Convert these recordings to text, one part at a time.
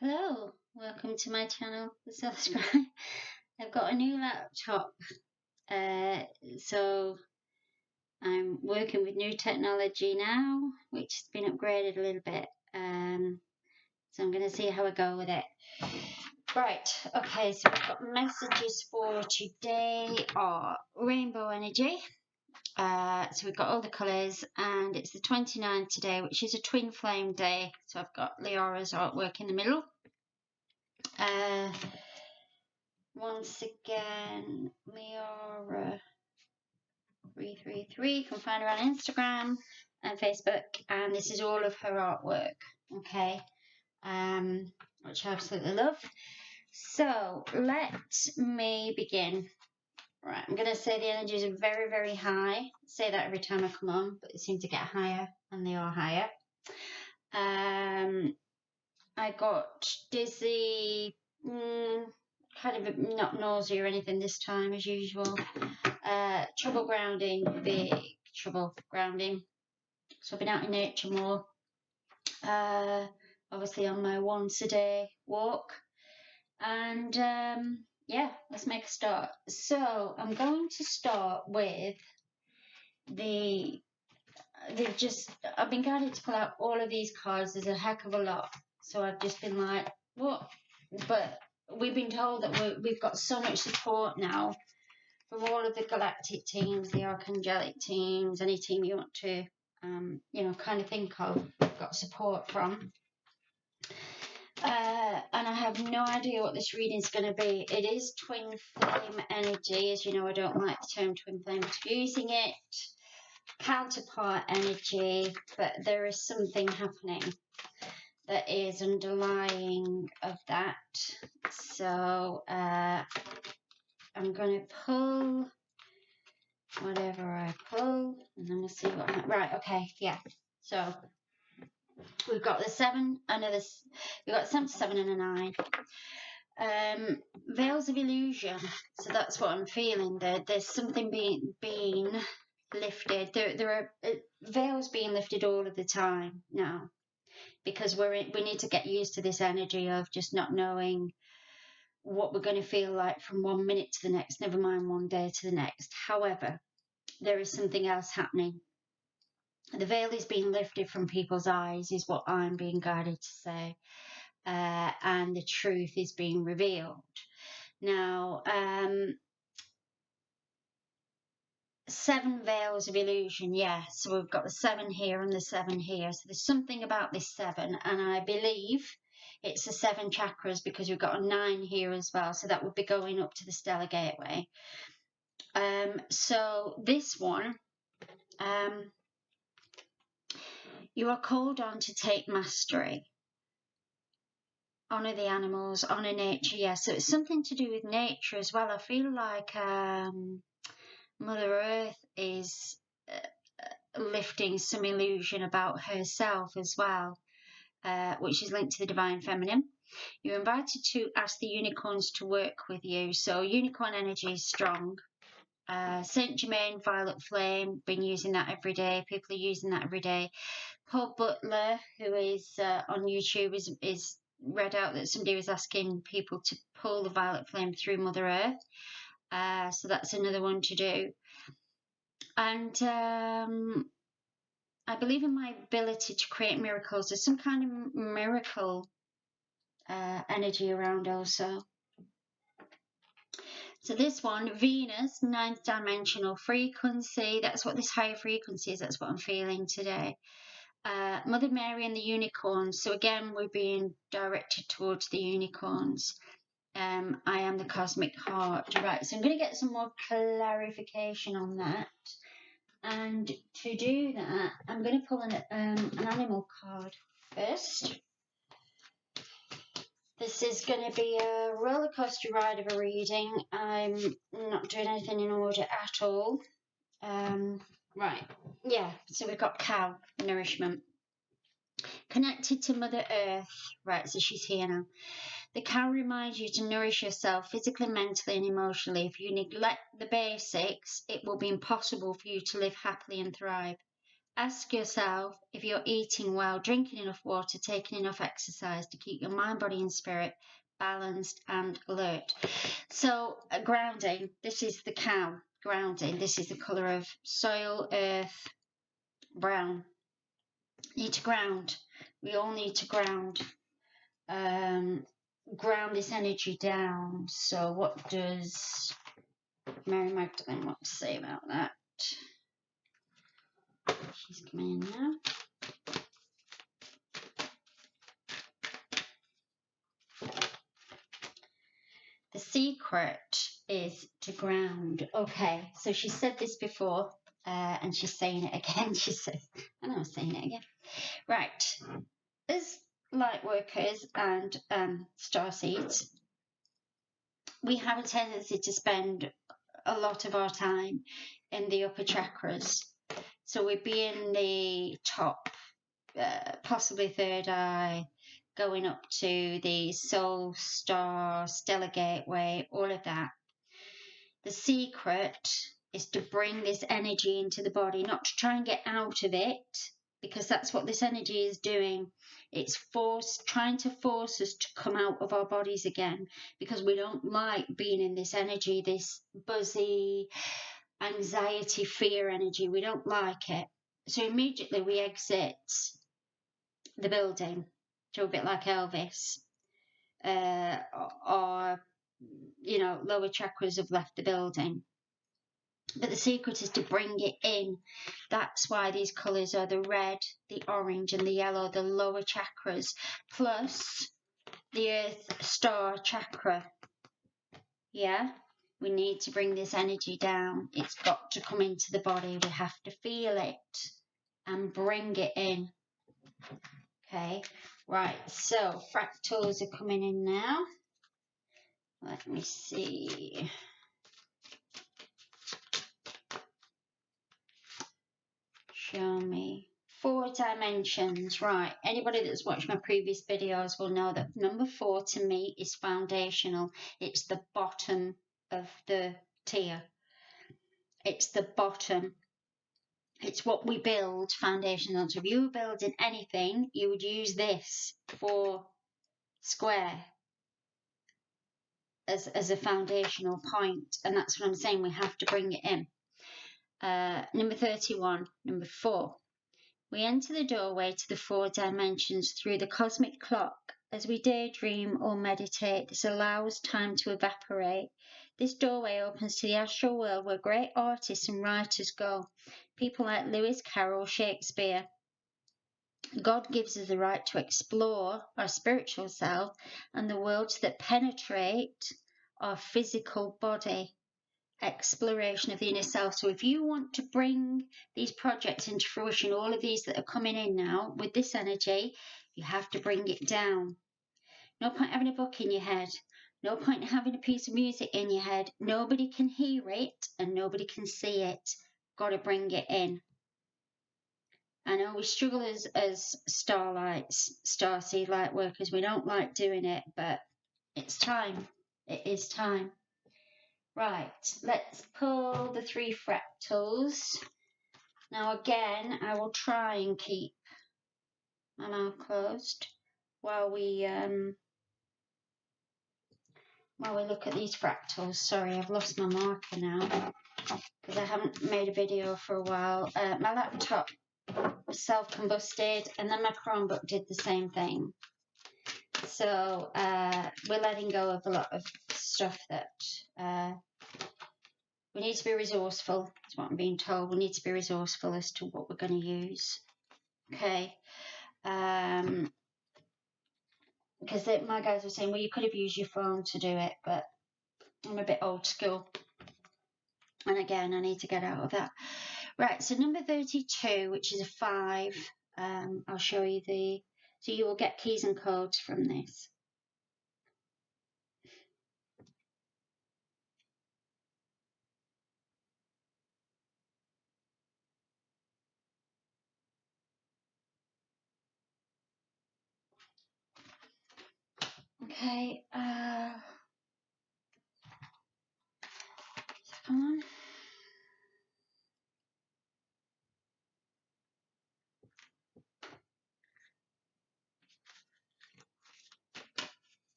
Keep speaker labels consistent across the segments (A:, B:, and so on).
A: Hello, welcome to my channel, the Scribe. I've got a new laptop, so I'm working with new technology now, which has been upgraded a little bit. So I'm going to see how I go with it. Right, okay, so we've got messages for today are rainbow energy. So we've got all the colours, and it's the 29th today, which is a twin flame day. So I've got Leora's artwork in the middle. Once again, Leora 333. You can find her on Instagram and Facebook, and this is all of her artwork. Okay, which I absolutely love. So let me begin. Right, I'm going to say the energies are very, very high. I say that every time I come on, but they seem to get higher, and they are higher. I got dizzy, kind of not nausea or anything this time as usual. Trouble grounding, big trouble grounding. So I've been out in nature more. Obviously on my once a day walk. And yeah, let's make a start. So I'm going to start with I've been guided to pull out all of these cards. There's a heck of a lot. So I've just been like, what? But we've been told that we've got so much support now from all of the galactic teams, the archangelic teams, any team you want to, kind of think of, we've got support from. And I have no idea what this reading's going to be. It is twin flame energy. As you know, I don't like the term twin flame, but using it. Counterpart energy, but there is something happening that is underlying of that. So I'm going to pull whatever I pull, and then we'll see what I'm right. Okay, yeah. So we've got the 7, we've got 7 to 7 and a 9. Veils of illusion. So that's what I'm feeling. There's something being lifted. There are veils being lifted all of the time now, because we need to get used to this energy of just not knowing what we're going to feel like from one minute to the next, never mind one day to the next. However, there is something else happening. The veil is being lifted from people's eyes, is what I'm being guided to say, and the truth is being revealed. Now, 7 veils of illusion, yeah. So we've got the 7 here and the 7 here. So there's something about this 7, and I believe it's the 7 chakras, because we've got a 9 here as well. So that would be going up to the stellar gateway. So this one, you are called on to take mastery. Honour the animals, honour nature, yes. So it's something to do with nature as well. I feel like Mother Earth is lifting some illusion about herself as well, which is linked to the divine feminine. You're invited to ask the unicorns to work with you. So unicorn energy is strong. Saint Germain, violet flame, been using that every day. People are using that every day. Paul Butler, who is on YouTube, is read out that somebody was asking people to pull the violet flame through Mother Earth. So that's another one to do. And I believe in my ability to create miracles. There's some kind of miracle energy around also. So this one, Venus, 9th dimensional frequency. That's what this higher frequency is. That's what I'm feeling today. Mother Mary and the unicorns. So again, we're being directed towards the unicorns. I am the cosmic heart. Right, so I'm going to get some more clarification on that. And to do that, I'm going to pull an animal card first. This is going to be a roller coaster ride of a reading. I'm not doing anything in order at all. Right, yeah, so we've got cow, nourishment. Connected to Mother Earth. Right, so she's here now. The cow reminds you to nourish yourself physically, mentally and emotionally. If you neglect the basics, it will be impossible for you to live happily and thrive. Ask yourself if you're eating well, drinking enough water, taking enough exercise to keep your mind, body and spirit balanced and alert. So grounding, this is the cow. Grounding, this is the colour of soil, earth, brown. Need to ground. We all need to ground. Ground this energy down. So what does Mary Magdalene want to say about that? She's coming in now. The secret is to ground. Okay, so she said this before, and she's saying it again. She says, I know I'm saying it again. Right, as light workers and starseeds, we have a tendency to spend a lot of our time in the upper chakras. So we'd be in the top, possibly third eye, going up to the soul, star, stellar gateway, all of that. The secret is to bring this energy into the body, not to try and get out of it, because that's what this energy is doing. It's trying to force us to come out of our bodies again, because we don't like being in this energy, this buzzy, anxiety, fear energy. We don't like it. So immediately we exit the building, so a bit like Elvis, or you know, lower chakras have left the building. But the secret is to bring it in. That's why these colours are the red, the orange and the yellow, the lower chakras, plus the earth star chakra. Yeah, we need to bring this energy down. It's got to come into the body. We have to feel it and bring it in. Okay, right, so fractals are coming in now. Let me see. Show me 4 dimensions. Right, anybody that's watched my previous videos will know that number 4 to me is foundational. It's the bottom of the tier. It's the bottom. It's what we build foundation on. So if you were building anything, you would use this 4 square as a foundational point, and that's what I'm saying. We have to bring it in. Number 31, number 4. We enter the doorway to the 4 dimensions through the cosmic clock. As we daydream or meditate, this allows time to evaporate. This doorway opens to the astral world where great artists and writers go. People like Lewis Carroll, Shakespeare. God gives us the right to explore our spiritual self and the worlds that penetrate our physical body. Exploration of the inner self. So if you want to bring these projects into fruition, all of these that are coming in now with this energy, you have to bring it down. No point having a book in your head. No point having a piece of music in your head. Nobody can hear it and nobody can see it. Got to bring it in. I know we struggle as starseed light workers. We don't like doing it, but it's time. It is time. Right, let's pull the 3 fractals. Now again, I will try and keep my mouth closed while we look at these fractals. Sorry, I've lost my marker now because I haven't made a video for a while. My laptop self-combusted and then my Chromebook did the same thing. So we're letting go of a lot of stuff that we need to be resourceful, is what I'm being told. We need to be resourceful as to what we're going to use. Okay. Because my guys were saying, well, you could have used your phone to do it, but I'm a bit old school. And again, I need to get out of that. Right, so number 32, which is a 5, I'll show you so you will get keys and codes from this. Okay, come on.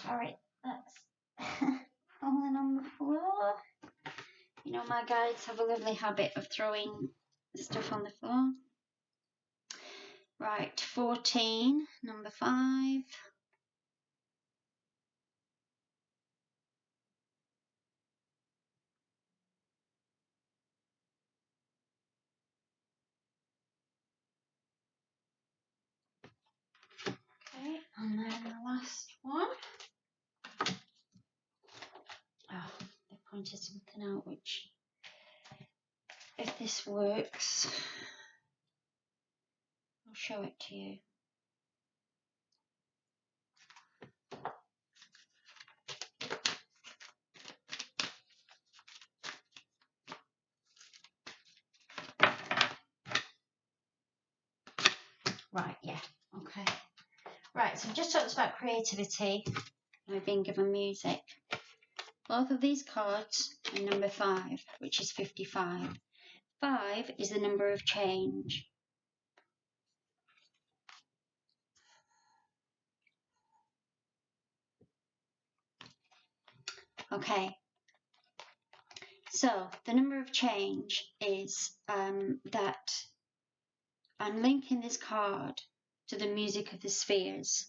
A: Sorry, that's falling on the floor. You know, my guides have a lovely habit of throwing stuff on the floor. Right, 14, number 5. Okay, and then the last one. Oh, they pointed something out which, if this works, I'll show it to you. Right, yeah, okay. Right, so I've just talked about creativity. I've been given music. Both of these cards are number 5, which is 55. 5 is the number of change. Okay, so the number of change is that I'm linking this card to the music of the spheres.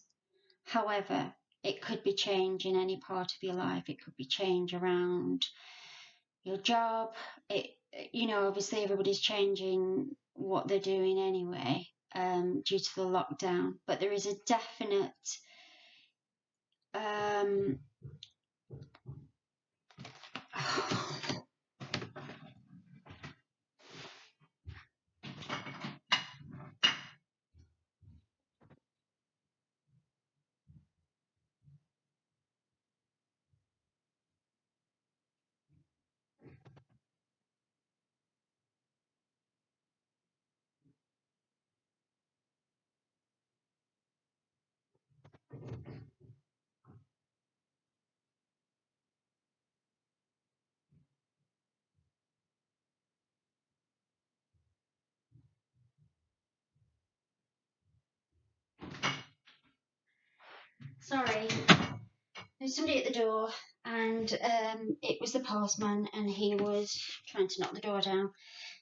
A: However, it could be change in any part of your life. It could be change around your job. You know, obviously everybody's changing what they're doing anyway, due to the lockdown. But there is a definite sorry, there's somebody at the door, and it was the postman, and he was trying to knock the door down,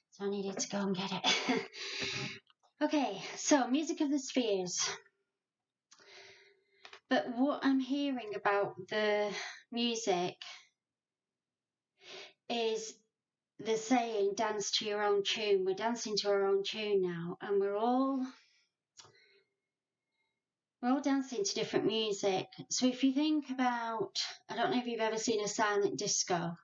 A: so I needed to go and get it. Okay, so music of the spheres. But what I'm hearing about the music is the saying, dance to your own tune. We're dancing to our own tune now, and we're all dancing to different music. So if you think about, I don't know if you've ever seen a silent disco.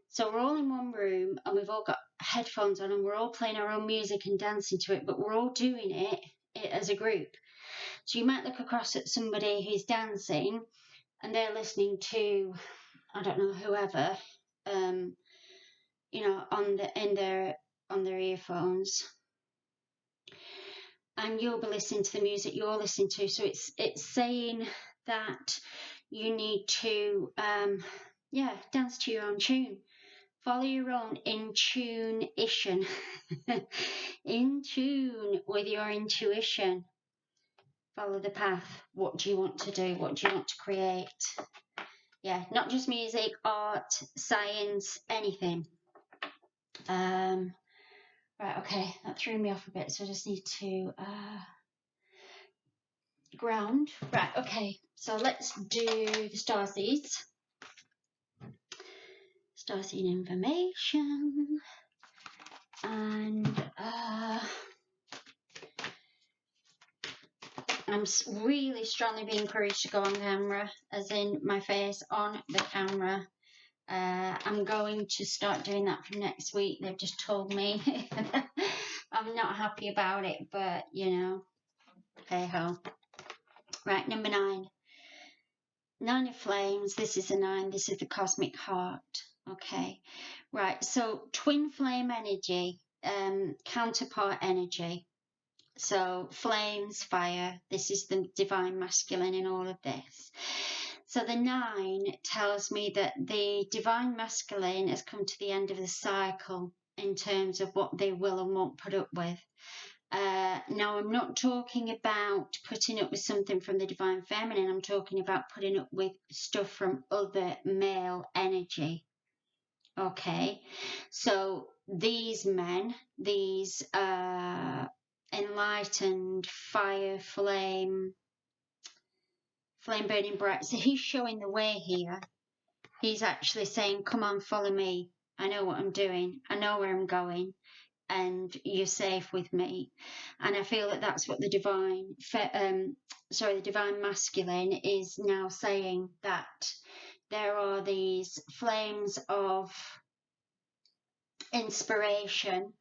A: So we're all in one room and we've all got headphones on and we're all playing our own music and dancing to it, but we're all doing it as a group. So you might look across at somebody who's dancing and they're listening to, I don't know, whoever, you know, on their earphones, and you'll be listening to the music you're listening to. So it's saying that you need to dance to your own tune, follow your own intuition, in tune with your intuition. Follow the path. What do you want to do? What do you want to create? Yeah, not just music, art, science, anything. Right, okay, that threw me off a bit, so I just need to ground. Right, okay, so let's do the starseeds. Starseed information. And I'm really strongly being encouraged to go on camera, as in my face on the camera. I'm going to start doing that from next week. They've just told me. I'm not happy about it, but you know, hey ho. Right, number 9. 9 of flames. This is a 9. This is the cosmic heart. Okay. Right, so twin flame energy, counterpart energy. So flames, fire. This is the divine masculine in all of this. So the 9 tells me that the divine masculine has come to the end of the cycle in terms of what they will and won't put up with. Now, I'm not talking about putting up with something from the Divine Feminine. I'm talking about putting up with stuff from other male energy. Okay, so these men, these enlightened fire, flame burning bright. So he's showing the way here. He's actually saying, come on, follow me. I know what I'm doing. I know where I'm going. And you're safe with me. And I feel that that's what the divine masculine is now saying, that there are these flames of inspiration,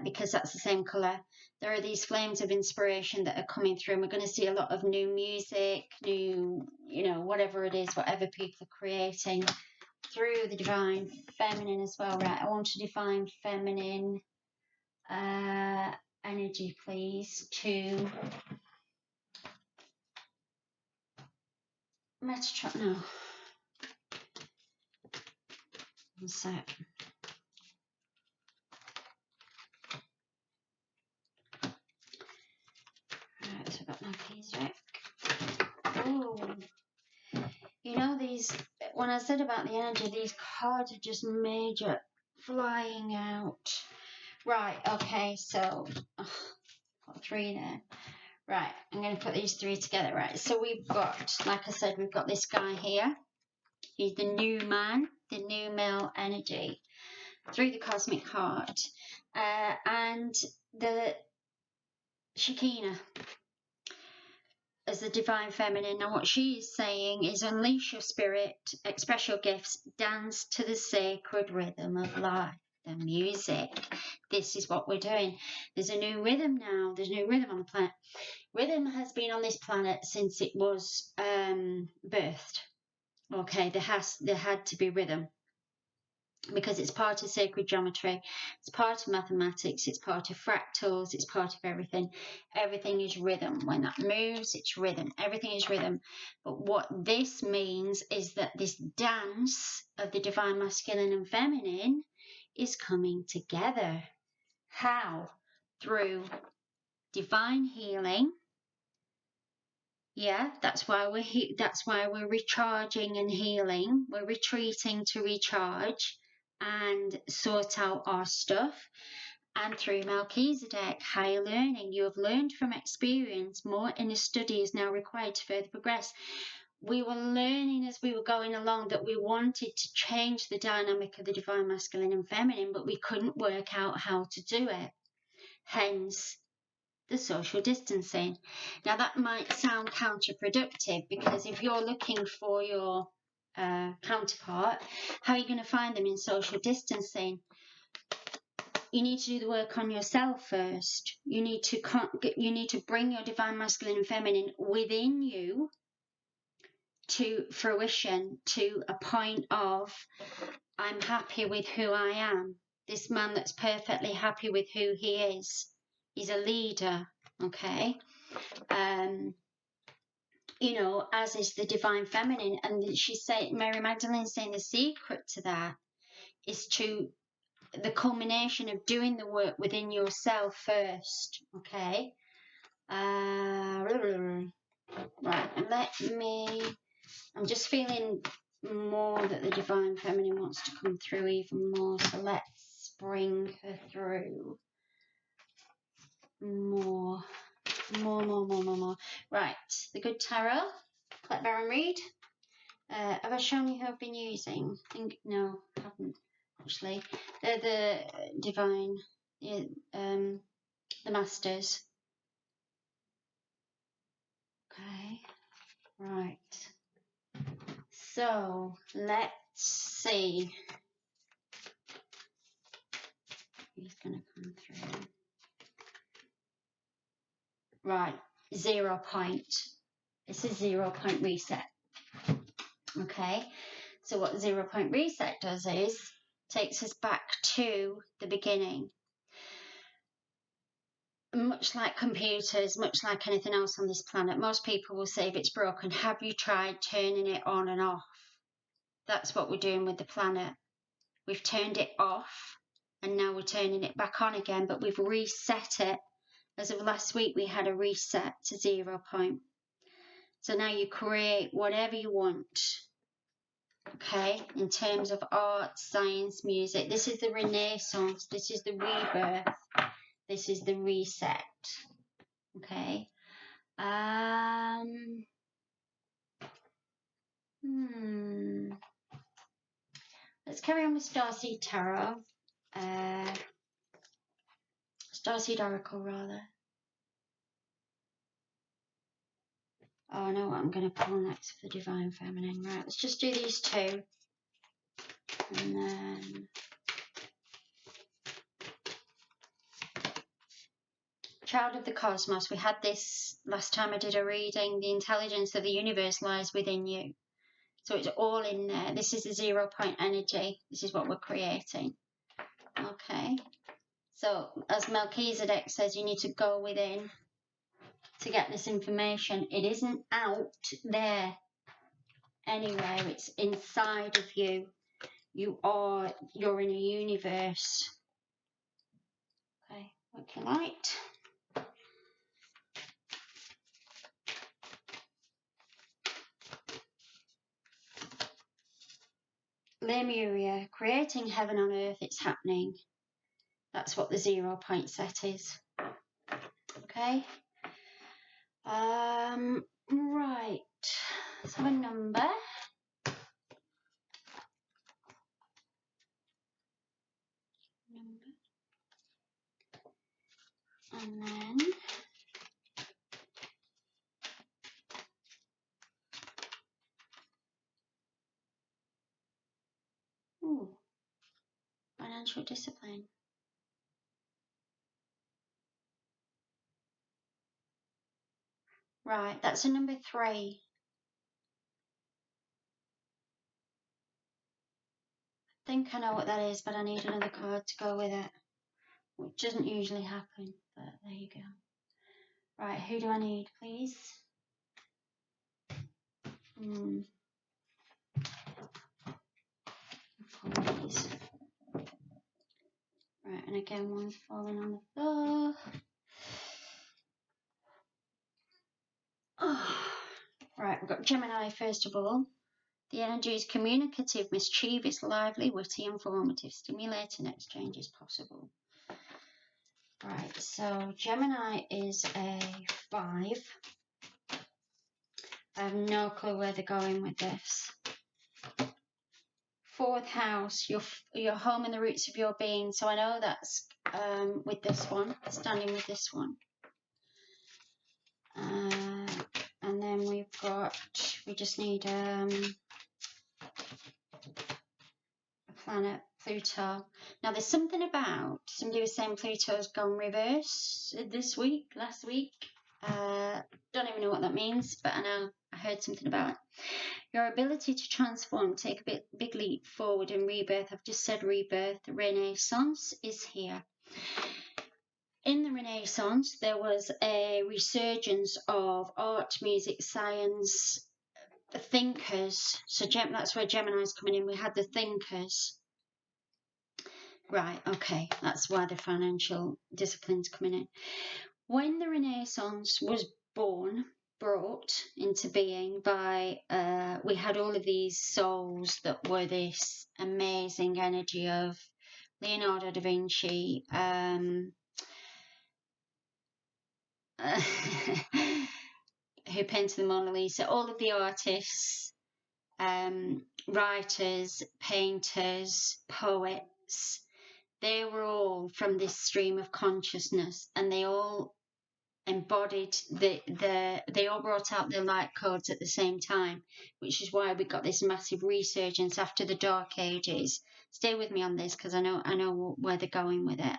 A: because that's the same colour. There are these flames of inspiration that are coming through, and we're going to see a lot of new music, new, whatever it is, whatever people are creating through the divine feminine as well. Right, I want to define feminine energy, please, to Metatron. No, one sec. Right, so I've got Melchizedek. Oh, these, when I said about the energy, these cards are just major flying out. Right, okay, so got 3 there. Right, I'm going to put these 3 together. Right, so we've got, like I said, we've got this guy here. He's the new man, the new male energy through the cosmic heart, and the Shekina as the divine feminine. Now what she is saying is, unleash your spirit, express your gifts, dance to the sacred rhythm of life, the music. This is what we're doing. There's a new rhythm now. There's a new rhythm on the planet. Rhythm has been on this planet since it was birthed. Okay, there had to be rhythm, because it's part of sacred geometry, it's part of mathematics, it's part of fractals, it's part of everything. Everything is rhythm. When that moves, it's rhythm. Everything is rhythm. But what this means is that this dance of the divine masculine and feminine is coming together. How? Through divine healing. Yeah, that's why we're recharging and healing. We're retreating to recharge and sort out our stuff. And through Melchizedek, higher learning. You have learned from experience. More inner study is now required to further progress. We were learning as we were going along that we wanted to change the dynamic of the divine masculine and feminine, but we couldn't work out how to do it. Hence the social distancing. Now that might sound counterproductive, because if you're looking for your counterpart, how are you going to find them in social distancing? You need to do the work on yourself first. You need to bring your divine masculine and feminine within you to fruition, to a point of, I'm happy with who I am. This man that's perfectly happy with who he is. He's a leader, okay? As is the divine feminine. And she's saying, Mary Magdalene's saying, the secret to that is to the culmination of doing the work within yourself first, okay? Right, I'm just feeling more that the divine feminine wants to come through even more, so let's bring her through more. Right, the good tarot, collect, Baron, read. Have I shown you who I've been using? No, I haven't actually. They're the divine, the masters. Okay, right. So let's see. He's gonna come through. Right, 0 point. This is 0 point reset. Okay, so what 0 point reset does is takes us back to the beginning. Much like computers, much like anything else on this planet, most people will say if it's broken, have you tried turning it on and off? That's what we're doing with the planet. We've turned it off and now we're turning it back on again, but we've reset it As of last week, we had a reset to 0 point. So now you create whatever you want, okay, in terms of art, science, music. This is the Renaissance. This is the rebirth. This is the reset, okay. Let's carry on with Starseed Tarot. Starseed Oracle, rather. Oh, I know what I'm going to pull next for the Divine Feminine. Right, let's just do these two. And then... Child of the Cosmos. We had this last time I did a reading. The intelligence of the universe lies within you. So it's all in there. This is the 0 point energy. This is what we're creating. Okay. So, as Melchizedek says, you need to go within to get this information. It isn't out there anywhere. It's inside of you. You're in a universe. Okay, working light. Lemuria, creating heaven on earth, it's happening. That's what the 0 point set is. Okay. Right. Let's have a number. And then financial discipline. Right, that's a number 3. I think I know what that is, but I need another card to go with it, which doesn't usually happen, but there you go. Right, who do I need, please? Please. Right, and again, one's falling on the floor. Oh. Right, we've got Gemini first of all. The energy is communicative, mischievous, lively, witty, informative, stimulating exchange is possible. Right, so Gemini is a 5. I have no clue where they're going with this. 4th house, your home and the roots of your being. So I know that's with this one, standing with this one. And then we just need a planet, Pluto. Now there's something about, somebody was saying Pluto's gone reverse last week. Don't even know what that means, but I heard something about it. Your ability to transform, take a big leap forward in rebirth. I've just said rebirth. The Renaissance is here. In the Renaissance, there was a resurgence of art, music, science, thinkers. So that's where Gemini's coming in. We had the thinkers. Right, okay, that's why the financial discipline's coming in. When the Renaissance was brought into being by, we had all of these souls that were this amazing energy of Leonardo da Vinci, who painted the Mona Lisa, all of the artists, writers, painters, poets, they were all from this stream of consciousness, and they all embodied they all brought out their light codes at the same time, which is why we got this massive resurgence after the Dark Ages. Stay with me on this because I know where they're going with it.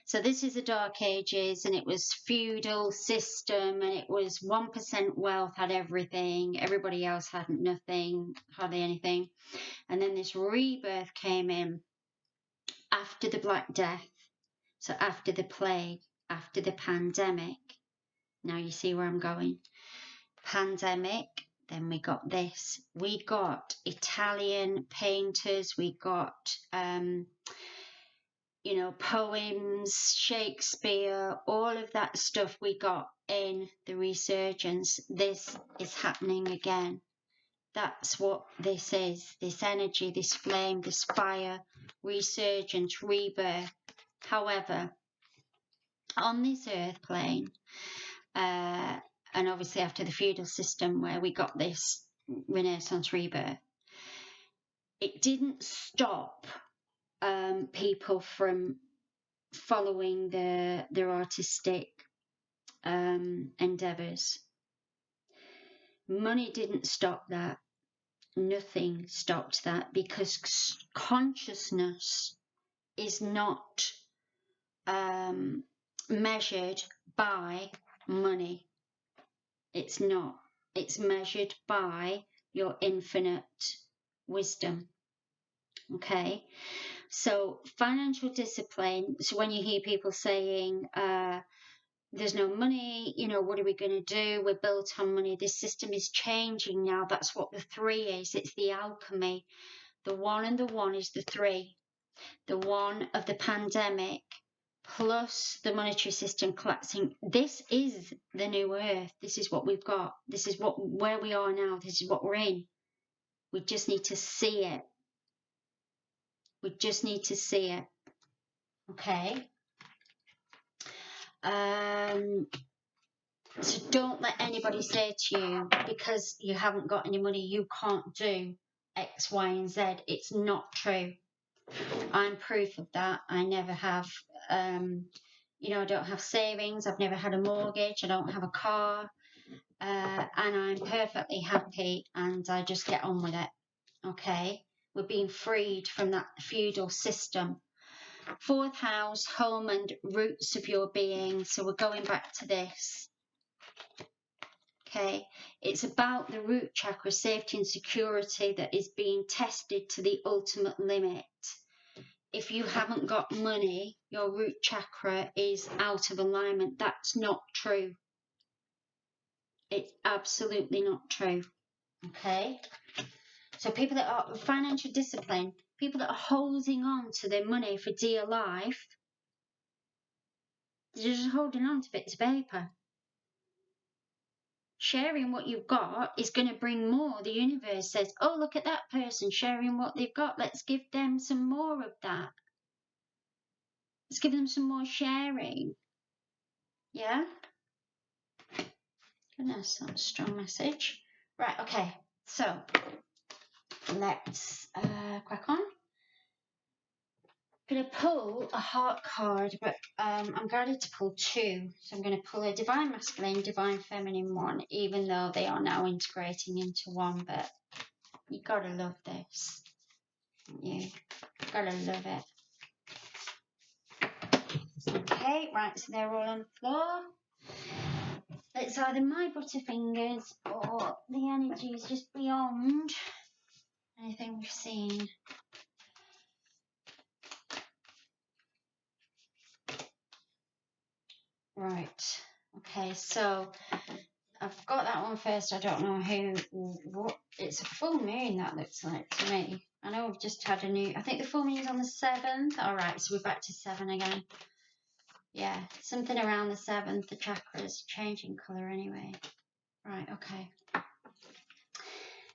A: So this is the Dark Ages, and it was feudal system, and it was 1% wealth had everything, everybody else had nothing, hardly anything. And then this rebirth came in after the Black Death, so after the plague, after the pandemic. Now you see where I'm going. Pandemic, then we got this. We got Italian painters, we got you know, poems, Shakespeare, all of that stuff we got in the resurgence. This is happening again. That's what this is, this energy, this flame, this fire, resurgence, rebirth. However, on this earth plane, and obviously after the feudal system where we got this Renaissance rebirth, it didn't stop people from following their artistic endeavours. Money didn't stop that. Nothing stopped that, because consciousness is not measured by money. It's not. It's measured by your infinite wisdom. Okay, so financial discipline. So when you hear people saying there's no money, you know, what are we going to do? We're built on money. This system is changing now. That's what the 3 is. It's the alchemy. The 1 and the 1 is the 3. The 1 of the pandemic plus the monetary system collapsing. This is the new earth. This is what we've got. This is where we are now. This is what we're in. We just need to see it. We just need to see it. Okay. So don't let anybody say to you, because you haven't got any money, you can't do X, Y, and Z. It's not true. I'm proof of that. I never have, you know, I don't have savings. I've never had a mortgage. I don't have a car. And I'm perfectly happy, and I just get on with it. Okay. We're being freed from that feudal system. 4th house, home and roots of your being. So we're going back to this. Okay, it's about the root chakra, safety and security, that is being tested to the ultimate limit. If you haven't got money, your root chakra is out of alignment. That's not true. It's absolutely not true. Okay, so people that are financial discipline, people that are holding on to their money for dear life, they're just holding on to bits of paper. Sharing what you've got is going to bring more. The universe says, oh, look at that person sharing what they've got. Let's give them some more of that. Let's give them some more sharing. Yeah? Goodness, that's a strong message. Right, okay. So, let's crack on. I'm going to pull a heart card, but I'm guided to pull 2. So I'm going to pull a Divine Masculine, Divine Feminine one, even though they are now integrating into one. But you got to love this. You got to love it. Okay, right, so they're all on the floor. It's either my butterfingers or the energy is just beyond anything we've seen. Right, okay, so I've got that one first. I don't know what, it's a full moon, that looks like to me. I know we've just had a new, I think the full moon is on the 7th. Alright, so we're back to 7 again. Yeah, something around the 7th, the chakras changing colour anyway. Right, okay.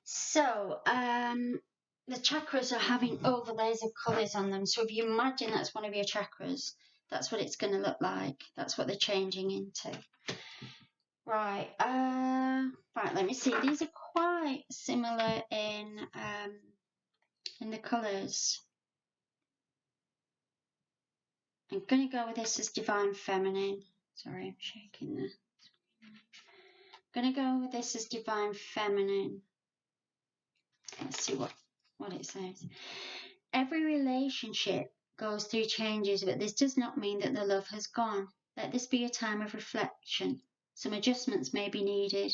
A: So, the chakras are having overlays of colours on them. So if you imagine that's one of your chakras, that's what it's going to look like. That's what they're changing into. Right, right, let me see. These are quite similar in the colours. I'm going to go with this as Divine Feminine. Sorry, I'm shaking the screen. I'm going to go with this as Divine Feminine. Let's see what it says. Every relationship goes through changes, but this does not mean that the love has gone. Let this be a time of reflection. Some adjustments may be needed.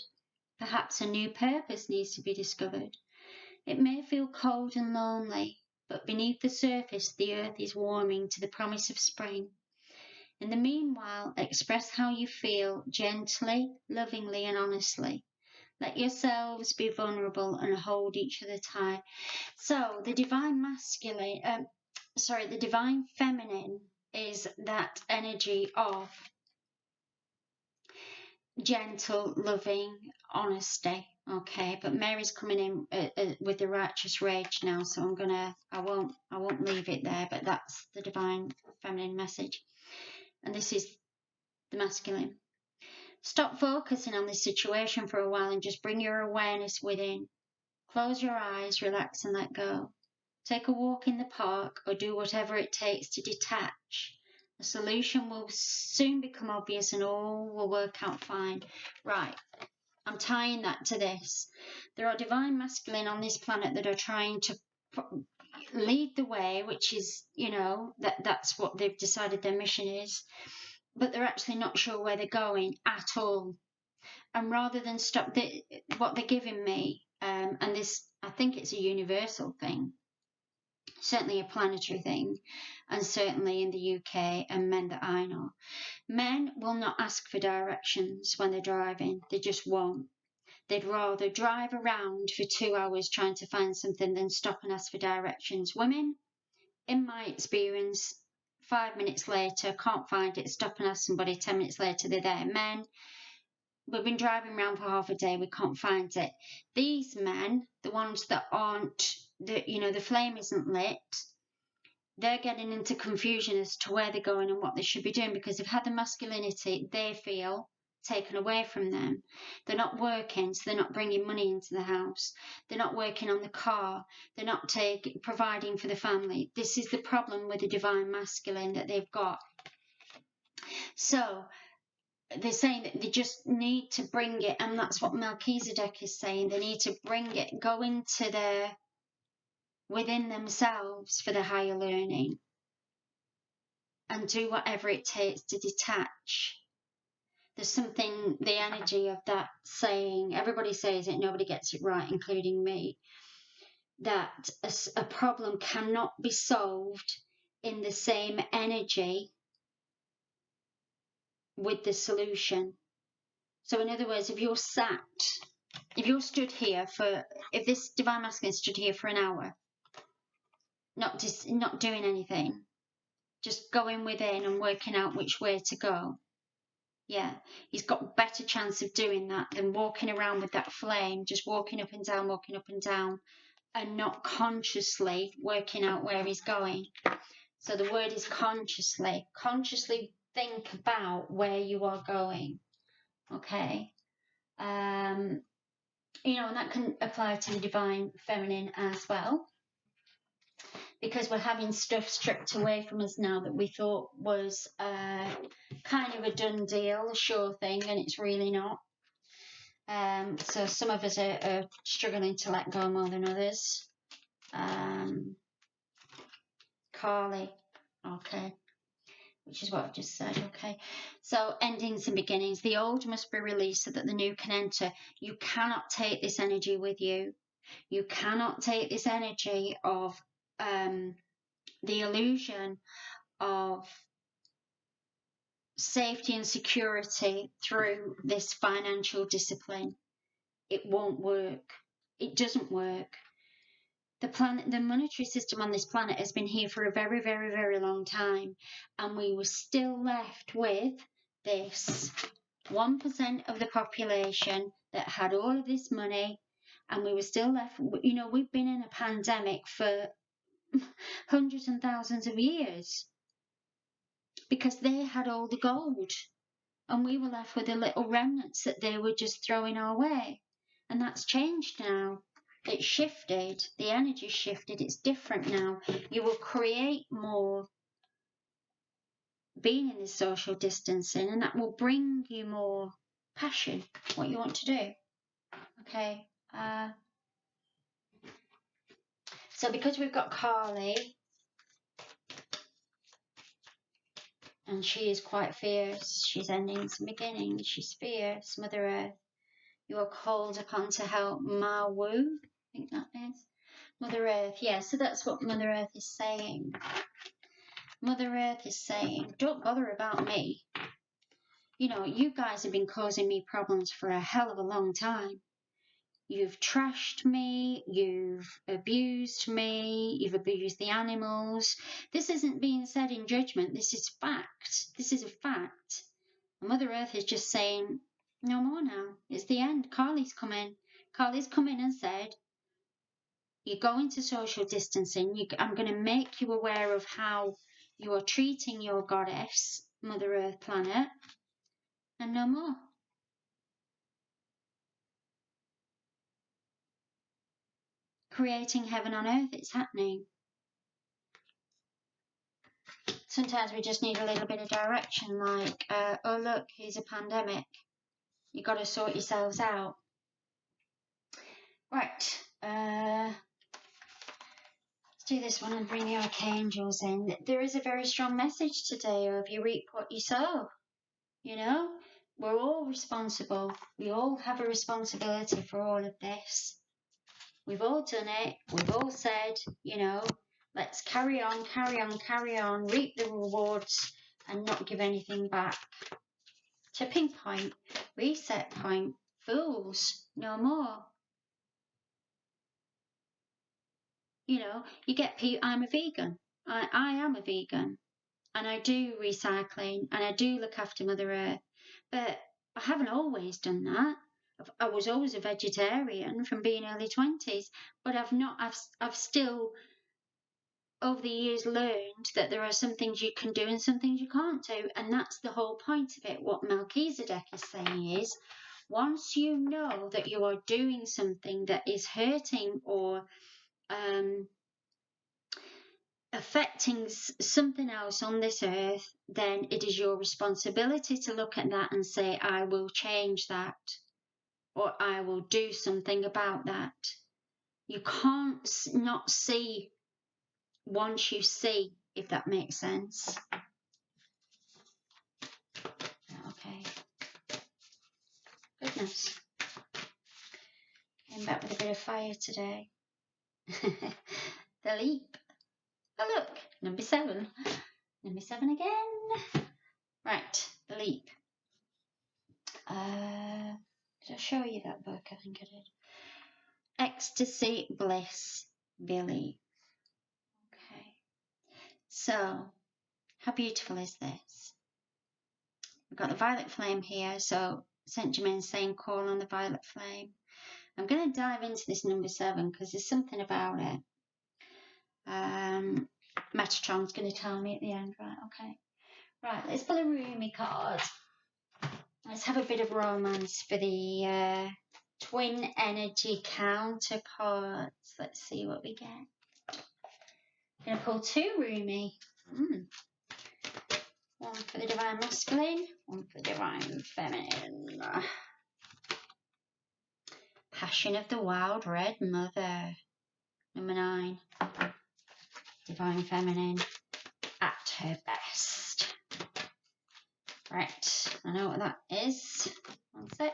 A: Perhaps a new purpose needs to be discovered. It may feel cold and lonely, but beneath the surface the earth is warming to the promise of spring. In the meanwhile, express how you feel gently, lovingly and honestly. Let yourselves be vulnerable and hold each other tight. So the Divine Masculine, the Divine Feminine is that energy of gentle, loving honesty. Okay, but Mary's coming in with the righteous rage now, so I won't leave it there, but that's the divine feminine message. And this is the masculine. Stop focusing on this situation for a while and just bring your awareness within. Close your eyes, relax and let go. Take a walk in the park or do whatever it takes to detach. A solution will soon become obvious and all will work out fine. Right, I'm tying that to this. There are divine masculine on this planet that are trying to lead the way, which is, that's what they've decided their mission is. But they're actually not sure where they're going at all. And rather than stop what they're giving me, and this, I think it's a universal thing, certainly a planetary thing, and certainly in the UK and men that I know, men will not ask for directions when they're driving. They just won't. They'd rather drive around for 2 hours trying to find something than stop and ask for directions. Women, in my experience, 5 minutes later, can't find it, stop and ask somebody, 10 minutes later, they're there. Men, we've been driving around for half a day, we can't find it. These men, the ones that aren't, the flame isn't lit, they're getting into confusion as to where they're going and what they should be doing because they've had the masculinity, they feel, taken away from them. They're not working, so they're not bringing money into the house. They're not working on the car. They're not providing for the family. This is the problem with the divine masculine that they've got. So they're saying that they just need to bring it, and that's what Melchizedek is saying. They need to bring it, go into within themselves for the higher learning and do whatever it takes to detach. There's something, the energy of that saying, everybody says it, nobody gets it right, including me, that a problem cannot be solved in the same energy with the solution. So in other words, if you're stood here if this divine masculine stood here for an hour, not doing anything, just going within and working out which way to go, yeah, he's got a better chance of doing that than walking around with that flame, just walking up and down, and not consciously working out where he's going. So the word is consciously. Consciously think about where you are going. Okay. And that can apply to the divine feminine as well. Because we're having stuff stripped away from us now that we thought was kind of a done deal, a sure thing, and it's really not. So some of us are struggling to let go more than others. Carly, okay, which is what I've just said, okay. So endings and beginnings. The old must be released so that the new can enter. You cannot take this energy with you. You cannot take this energy of the illusion of safety and security through this financial discipline. It won't work. It doesn't work. The monetary system on this planet has been here for a very, very, very long time, and we were still left with this 1% of the population that had all of this money, and we were still left, we've been in a pandemic for hundreds and thousands of years because they had all the gold and we were left with the little remnants that they were just throwing our way. And that's changed now. It's shifted. The energy shifted. It's different now. You will create more being in this social distancing, and that will bring you more passion, what you want to do. Okay. So because we've got Carly, and she is quite fierce, she's ending some beginnings, she's fierce, Mother Earth, you are called upon to help Mawu, I think that is. Mother Earth, yeah, so that's what Mother Earth is saying. Mother Earth is saying, don't bother about me. You guys have been causing me problems for a hell of a long time. You've trashed me, you've abused me, you've abused the animals. This isn't being said in judgment, this is fact. This is a fact. Mother Earth is just saying, no more now. It's the end. Carly's come in. Carly's come in and said, you're going to social distancing. I'm going to make you aware of how you are treating your goddess, Mother Earth planet, and no more. Creating heaven on earth, it's happening. Sometimes we just need a little bit of direction, like, oh look, here's a pandemic. You've got to sort yourselves out. Right, let's do this one and bring the Archangels in. There is a very strong message today of you reap what you sow. You know, we're all responsible. We all have a responsibility for all of this. We've all done it. We've all said, you know, let's carry on, carry on, carry on, reap the rewards and not give anything back. Tipping point, reset point, fools, no more. You know, you get people, I'm a vegan. I am a vegan. And I do recycling and I do look after Mother Earth. But I haven't always done that. I was always a vegetarian from being early 20s, but I've still over the years learned that there are some things you can do and some things you can't do, and that's the whole point of it. What Melchizedek is saying is, once you know that you are doing something that is hurting or affecting something else on this earth, then it is your responsibility to look at that and say, I will change that, or I will do something about that. You can't not see once you see, if that makes sense. Okay. Goodness. Came back with a bit of fire today. The leap. Oh look, number 7. Number 7 again. Right, the leap. Did I show you that book? I think I did. Ecstasy, bliss, belief. Okay. So, how beautiful is this? We've got the violet flame here. So, Saint Germain saying, call on the violet flame. I'm going to dive into this number 7 because there's something about it. Metatron's going to tell me at the end, right? Okay. Right, let's pull a Rumi card. Let's have a bit of romance for the twin energy counterparts. Let's see what we get. I'm going to pull 2 Rumi. One for the divine masculine, one for the divine feminine. Passion of the wild red mother. Number 9. Divine feminine at her best. Right, I know what that is. One sec.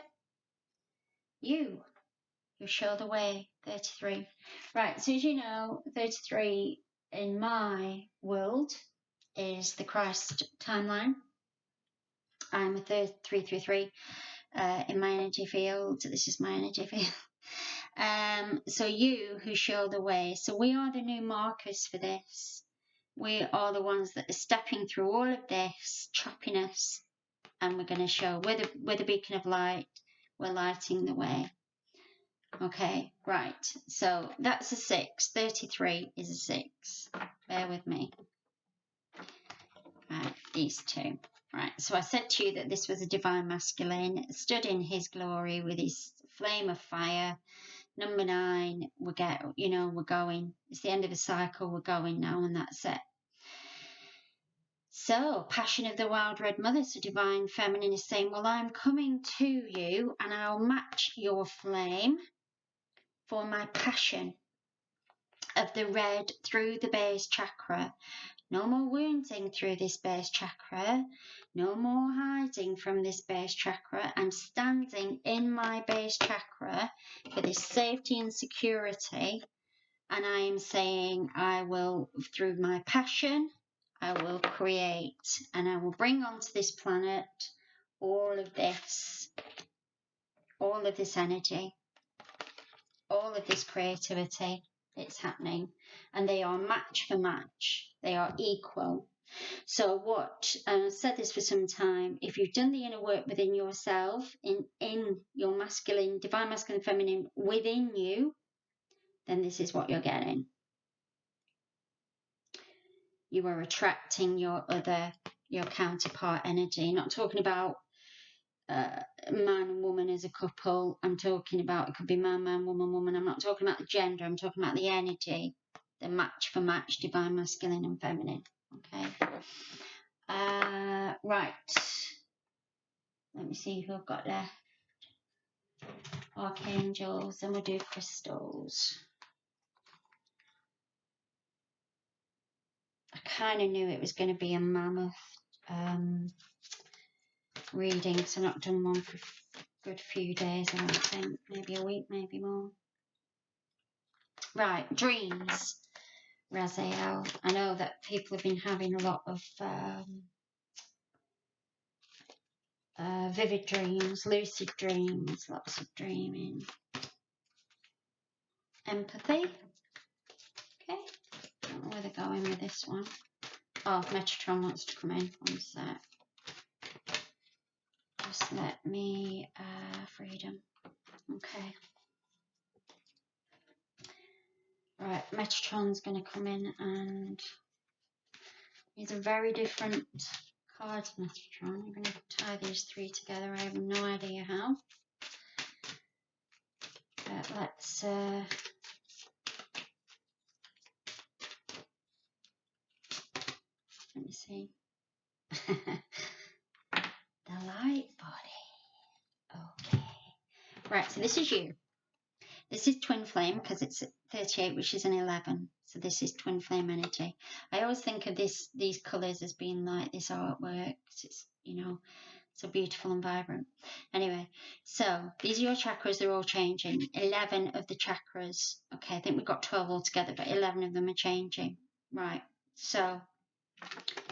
A: You show the way. 33. Right, so as you know, 33 in my world is the Christ timeline. I'm a 333 in my energy field. This is my energy field. So you who show the way. So we are the new markers for this. We are the ones that are stepping through all of this choppiness, and we're going to show we're the beacon of light. We're lighting the way. Okay, right. So that's a 6. 33 is a 6. Bear with me. Right, these 2. Right, so I said to you that this was a divine masculine, stood in his glory with his flame of fire. Number 9, we're going. It's the end of a cycle, we're going now, and that's it. So, passion of the wild red mother, so divine feminine is saying, well, I'm coming to you and I'll match your flame for my passion of the red through the base chakra. No more wounding through this base chakra. No more hiding from this base chakra. I'm standing in my base chakra for this safety and security. And I am saying I will, through my passion, I will create and I will bring onto this planet all of this energy. all of this creativity. It's happening, and they are match for match. They are equal. So what, and I've said this for some time, if you've done the inner work within yourself, in your masculine, divine masculine, feminine within you, then this is what you're getting. You are attracting your counterpart energy. Not talking about man and woman as a couple. I'm talking about, it could be man, woman, woman. I'm not talking about the gender. I'm talking about the energy, the match for match, divine masculine and feminine. Okay. Right. Let me see who I've got left. Archangels, and we'll do crystals. I kind of knew it was going to be a mammoth reading, because I've not done one for a good few days, I don't think. Maybe a week, maybe more. Right, dreams. Raziel. I know that people have been having a lot of vivid dreams, lucid dreams, lots of dreaming. Empathy. Okay. I don't know where they're going with this one. Oh, Metatron wants to come in. One sec. Just let me, freedom. Okay. Right, Metatron's going to come in, and he's a very different card, Metatron. I'm going to tie these three together. I have no idea how. But let's, let me see. The Lightbody. Okay. Right, so this is you. This is twin flame, because it's 38, which is an 11. So this is twin flame energy. I always think of these colours as being like this artwork. It's, you know, so beautiful and vibrant. Anyway, so these are your chakras. They're all changing. 11 of the chakras. Okay, I think we've got 12 altogether, but 11 of them are changing. Right, so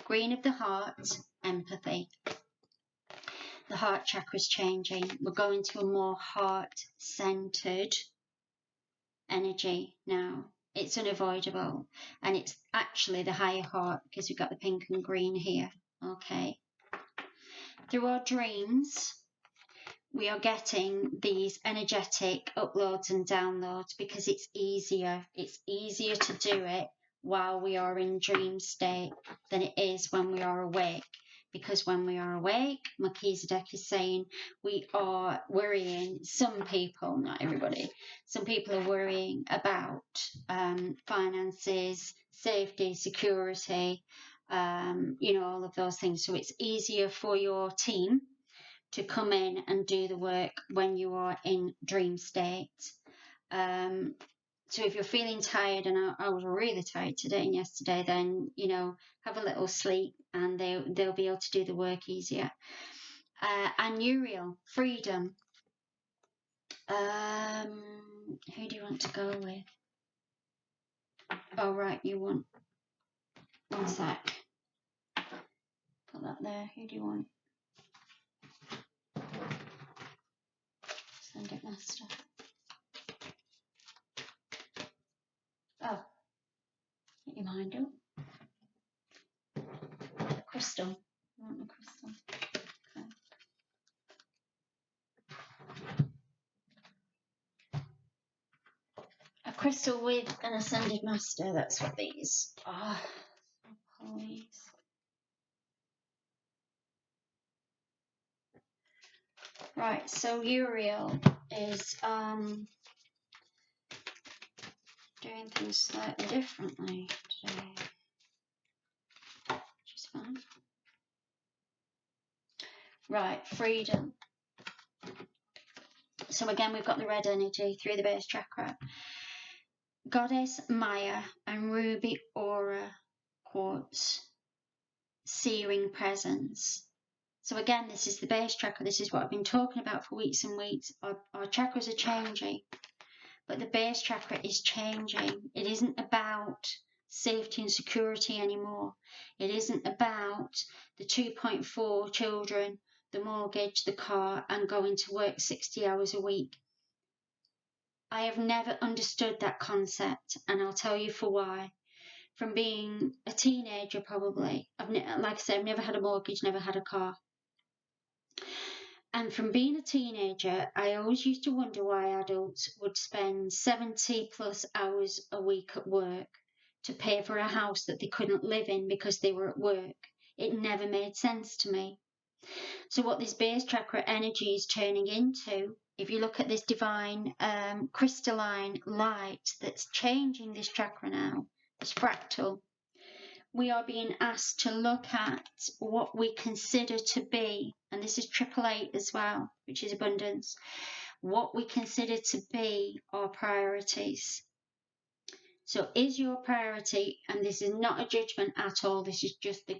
A: green of the heart, empathy. The heart chakra's changing. We're going to a more heart-centered energy now. It's unavoidable, and it's actually the higher heart, because we've got the pink and green here. Okay, through our dreams we are getting these energetic uploads and downloads, because it's easier to do it while we are in dream state than it is when we are awake. Because when we are awake, Melchizedek is saying we are worrying, some people, not everybody, some people are worrying about finances, safety, security, you know, all of those things. So it's easier for your team to come in and do the work when you are in dream state. So if you're feeling tired, and I was really tired today and yesterday, then, you know, have a little sleep, and they'll be able to do the work easier. And Uriel, freedom. Who do you want to go with? Oh, right, you want... One sec. Put that there. Who do you want? Send it, Master. Oh. Get your mind up. Crystal. You want the crystal? Okay. A crystal with an ascended master. That's what these are. Please. Right, so Uriel is doing things slightly differently today, which is fine. Right, freedom. So again, we've got the red energy through the base chakra. Goddess Maya and ruby Aura Quartz, searing presence. So again, this is the base chakra. This is what I've been talking about for weeks and weeks. Our chakras are changing, but the base chakra is changing. It isn't about safety and security anymore. It isn't about the 2.4 children, the mortgage, the car, and going to work 60 hours a week. I have never understood that concept, and I'll tell you for why. From being a teenager, probably, like I said, I've never had a mortgage, never had a car. And from being a teenager, I always used to wonder why adults would spend 70 plus hours a week at work to pay for a house that they couldn't live in because they were at work. It never made sense to me. So what this base chakra energy is turning into, if you look at this divine crystalline light that's changing this chakra now, this fractal, we are being asked to look at what we consider to be, and this is 888 as well, which is abundance, what we consider to be our priorities. So is your priority, and this is not a judgment at all, this is just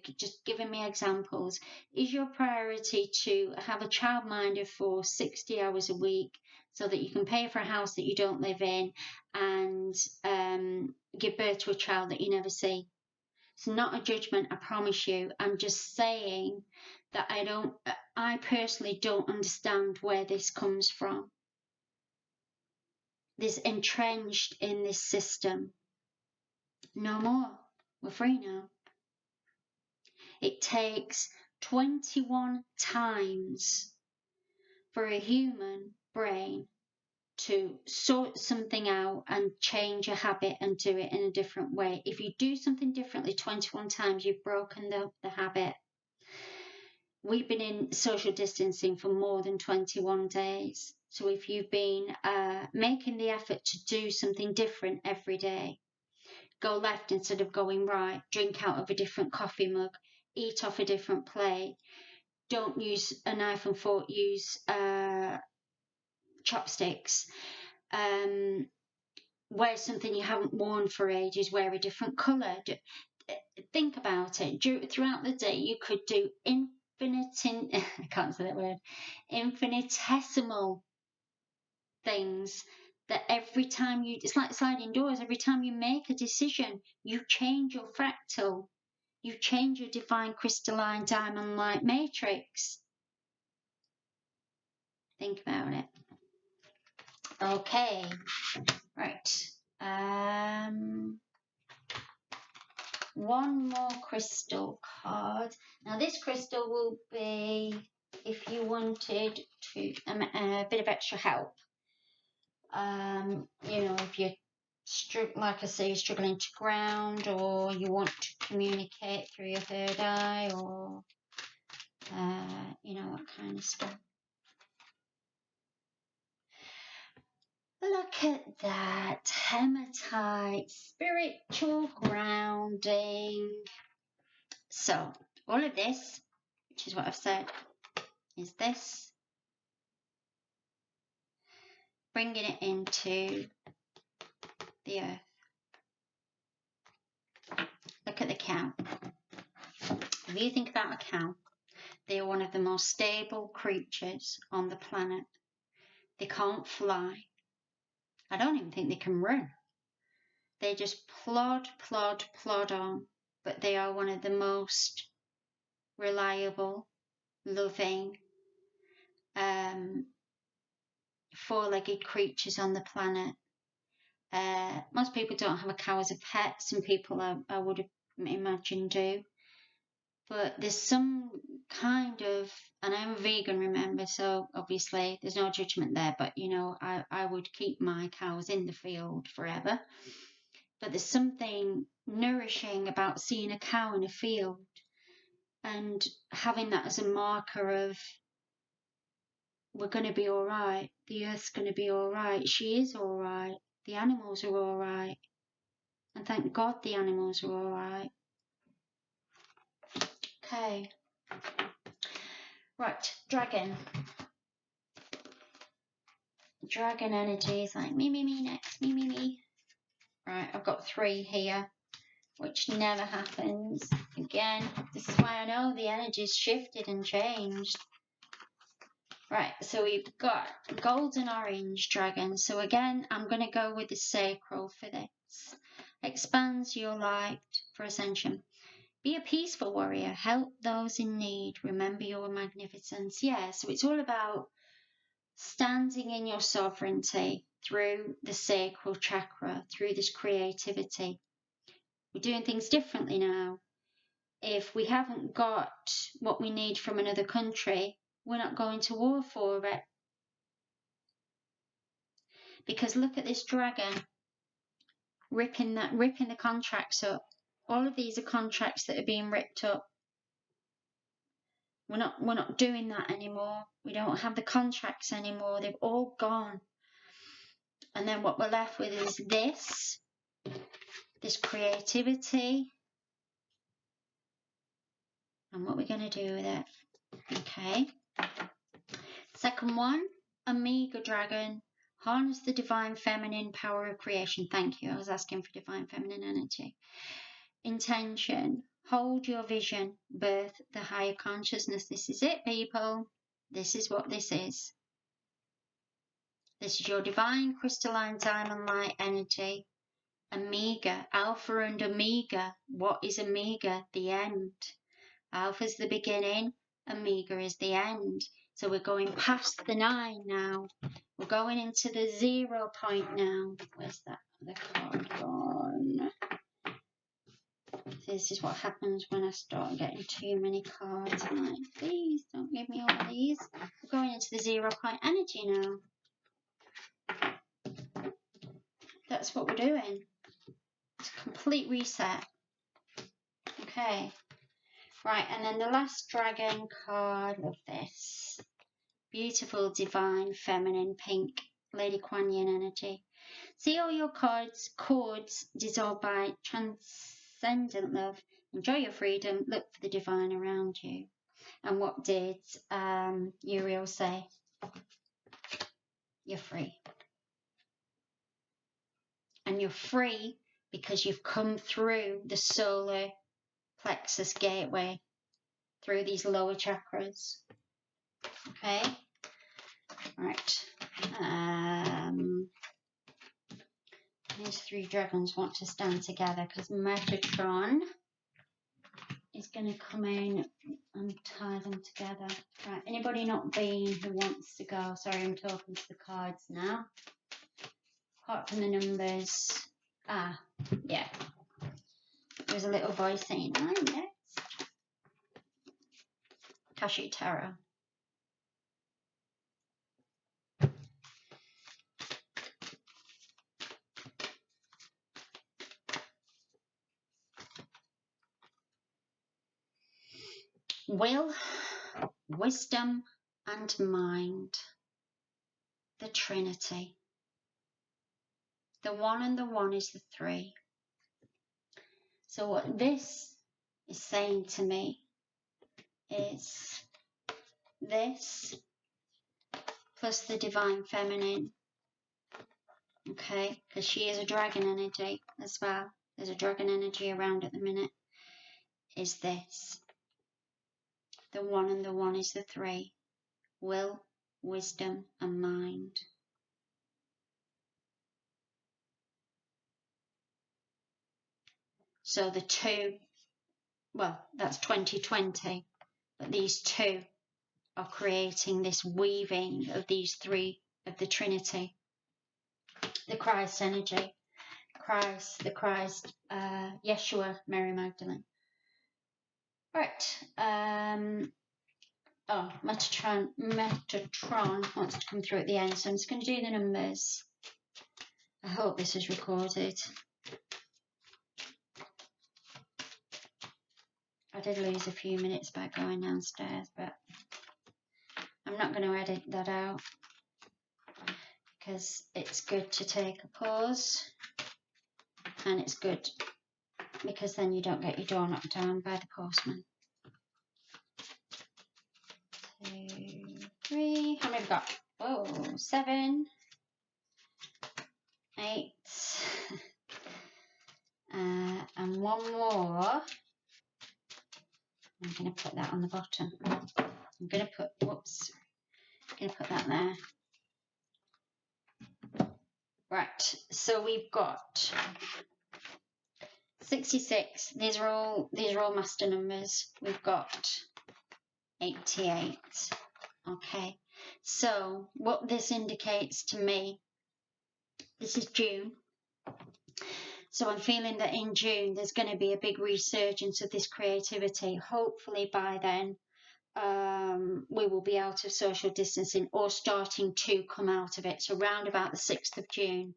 A: giving me examples, is your priority to have a childminder for 60 hours a week so that you can pay for a house that you don't live in and give birth to a child that you never see? It's not a judgment, I promise you. I'm just saying that I personally don't understand where this comes from. This entrenched in this system. No more. We're free now. It takes 21 times for a human brain to sort something out and change a habit and do it in a different way. If you do something differently 21 times, you've broken the habit. We've been in social distancing for more than 21 days. So if you've been making the effort to do something different every day, go left instead of going right, drink out of a different coffee mug, eat off a different plate, don't use a knife and fork, use chopsticks, wear something you haven't worn for ages, wear a different colour. Think about it. Throughout the day, you could do infinitesimal things that every time it's like sliding doors, every time you make a decision, you change your fractal, you change your divine crystalline diamond light matrix. Think about it. Okay, right. One more crystal card. Now this crystal will be if you wanted to a bit of extra help. You know, if you're like I say, struggling to ground, or you want to communicate through your third eye, or you know, that kind of stuff. Look at that, hematite, spiritual grounding. So all of this, which is what I've said, is this, bringing it into the earth. Look at the cow. If you think about a cow, they are one of the most stable creatures on the planet. They can't fly. I don't even think they can run. They just plod on. But they are one of the most reliable, loving, four-legged creatures on the planet. Most people don't have a cow as a pet. Some people I would imagine do. But there's some kind of, and I'm vegan, remember, so obviously there's no judgment there, but you know, I would keep my cows in the field forever. But there's something nourishing about seeing a cow in a field and having that as a marker of, we're going to be all right, the earth's going to be all right, she is all right, the animals are all right, and thank God the animals are all right. Okay. Right, dragon. Dragon energy is like me next, me. Right, I've got 3 here, which never happens. Again, this is why I know the energy's shifted and changed. Right, so we've got golden orange dragon. So again, I'm going to go with the sacral for this. Expands your light for ascension. Be a peaceful warrior. Help those in need. Remember your magnificence. Yeah, so it's all about standing in your sovereignty through the sacral chakra, through this creativity. We're doing things differently now. If we haven't got what we need from another country, we're not going to war for it. Because look at this dragon ripping the contracts up. All of these are contracts that are being ripped up. We're not doing that anymore. We don't have the contracts anymore. They've all gone. And then what we're left with is this creativity. And what we're going to do with it. Okay. Second one, Omega Dragon. Harness the divine feminine power of creation. Thank you. I was asking for divine feminine energy. Intention. Hold your vision. Birth the higher consciousness. This is it, people. This is what this is. This is your divine crystalline diamond light energy. Omega. Alpha and Omega. What is Omega? The end. Alpha is the beginning. Omega is the end. So we're going past the 9 now. We're going into the 0 point now. Where's that? The card gone. This is what happens when I start getting too many cards. I'm like, please don't give me all these. We're going into the 0 point energy now. That's what we're doing. It's a complete reset. Okay. Right, and then the last dragon card of this. Beautiful, divine, feminine, pink, Lady Quan Yin energy. See all your cords dissolved by transcendent love. Enjoy your freedom. Look for the divine around you. And what did Uriel say? You're free. And you're free because you've come through the solar plexus gateway, through these lower chakras. Okay. Right. These 3 dragons want to stand together because Metatron is going to come in and tie them together. Right. Anybody not been who wants to go? Sorry, I'm talking to the cards now. Apart from the numbers. Ah, yeah. There's a little voice saying, I'm next. Kashi Tarot. Will, wisdom, and mind. The Trinity. The 1 and the 1 is the 3. So what this is saying to me is this plus the divine feminine. Okay, because she is a dragon energy as well. There's a dragon energy around at the minute. Is this. The 1 and the 1 is the 3. Will, wisdom, and mind. So the 2, well, that's 2020, but these 2 are creating this weaving of these 3 of the Trinity. The Christ energy. The Christ, Yeshua, Mary Magdalene. Right. Oh, Metatron wants to come through at the end, so I'm just going to do the numbers. I hope this is recorded. I did lose a few minutes by going downstairs, but I'm not going to edit that out because it's good to take a pause, and it's good because then you don't get your door knocked down by the postman. 2, 3, how many have we got? Oh, 7, 8, and 1 more. I'm going to put that on the bottom. I'm going to put, whoops, I'm going to put that there. Right, so we've got 66. These are all master numbers. We've got 88. Okay, So what this indicates to me, this is June. So I'm feeling that in June, there's going to be a big resurgence of this creativity. Hopefully by then, we will be out of social distancing or starting to come out of it. So around about the 6th of June,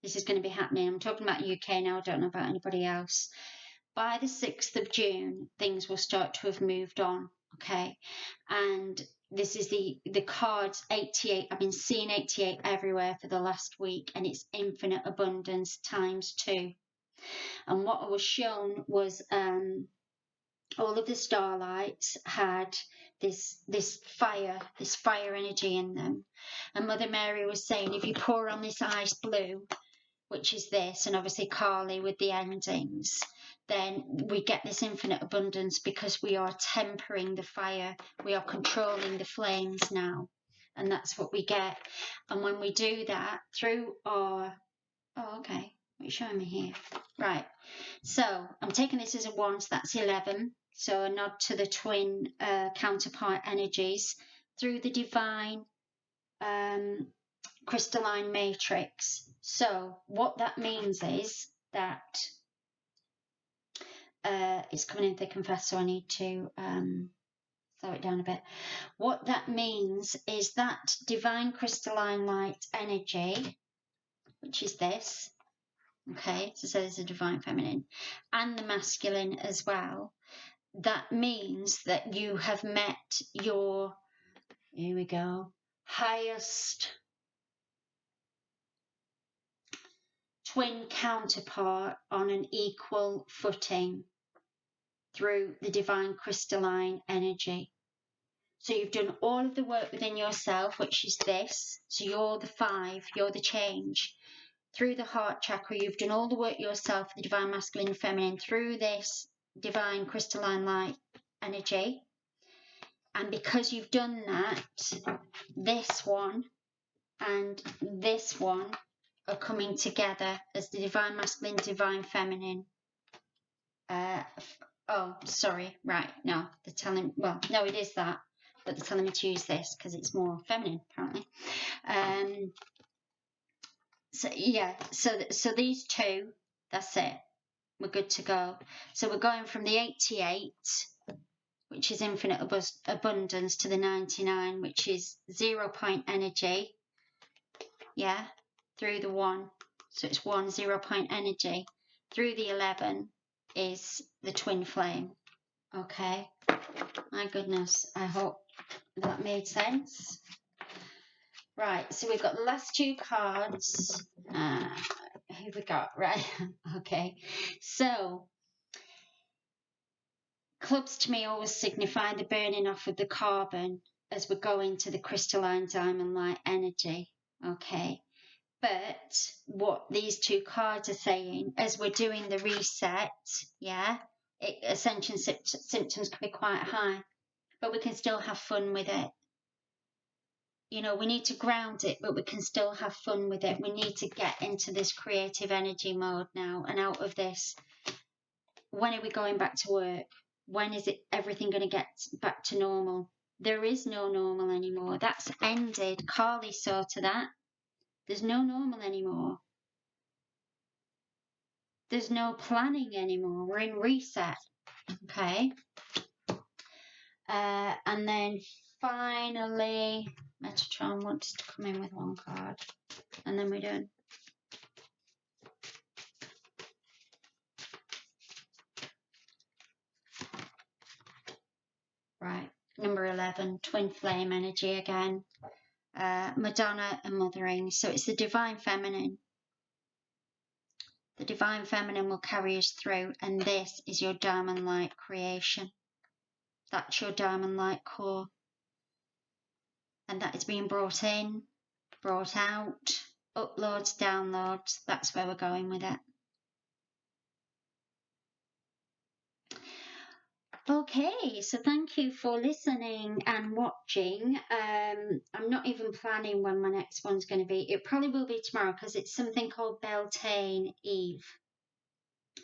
A: this is going to be happening. I'm talking about UK now. I don't know about anybody else. By the 6th of June, things will start to have moved on. Okay. And this is the cards 88. I've been seeing 88 everywhere for the last week, and it's infinite abundance times 2. And what I was shown was all of the starlights had this fire energy in them. And Mother Mary was saying, if you pour on this ice blue, which is this, and obviously Kali with the endings, then we get this infinite abundance because we are tempering the fire. We are controlling the flames now. And that's what we get. And when we do that through our... Oh, okay. What are you showing me here? Right. So I'm taking this as a 1, so that's 11. So a nod to the twin counterpart energies through the divine crystalline matrix. So what that means is that it's coming in thick and fast, so I need to slow it down a bit. What that means is that divine crystalline light energy, which is this, okay, so there's a divine feminine and the masculine as well. That means that you have met your, here we go, highest twin counterpart on an equal footing through the divine crystalline energy. So you've done all of the work within yourself, which is this. So you're the 5, you're the change. Through the heart chakra, you've done all the work yourself, the divine masculine and feminine, through this divine crystalline light energy. And because you've done that, this one and this one are coming together as the divine masculine, divine feminine. Oh, sorry, right, no, they're telling, well, no, it is that, but they're telling me to use this because it's more feminine, apparently. So, yeah, so these two, that's it. We're good to go. So we're going from the 88, which is infinite abundance, to the 99, which is 0 point energy. Yeah, through the 1. So it's 1, 0 point energy. Through the 11 is the twin flame. Okay. My goodness, I hope that made sense. Right, so we've got the last 2 cards. Who we got? Right, okay. So, clubs to me always signify the burning off of the carbon as we go into the crystalline diamond light energy. Okay. But what these 2 cards are saying, as we're doing the reset, yeah, ascension symptoms can be quite high, but we can still have fun with it. You know, we need to ground it, but we can still have fun with it. We need to get into this creative energy mode now and out of this. When are we going back to work? When is everything going to get back to normal? There is no normal anymore. That's ended. Kali saw to that. There's no normal anymore. There's no planning anymore. We're in reset. Okay. And then finally, Metatron wants to come in with 1 card. And then we're done. Right. Number 11, twin flame energy again. Madonna and mothering. So it's the divine feminine. The divine feminine will carry us through, and this is your diamond light creation. That's your diamond light core. And that is being brought in, brought out, uploads, downloads. That's where we're going with it. Okay, so thank you for listening and watching. I'm not even planning when my next one's going to be. It probably will be tomorrow because it's something called Beltane Eve.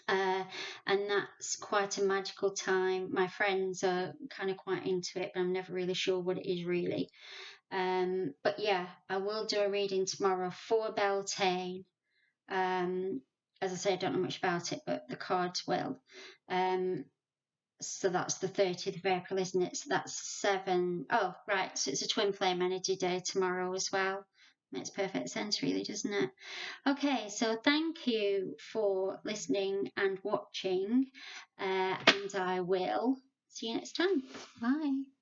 A: And that's quite a magical time. My friends are kind of quite into it, but I'm never really sure what it is really. But yeah, I will do a reading tomorrow for Beltane. As I say, I don't know much about it, but the cards will. So that's the 30th of April, isn't it? So that's 7. Oh, right. So it's a twin flame energy day tomorrow as well. Makes perfect sense, really, doesn't it? Okay, so thank you for listening and watching, and I will see you next time. Bye.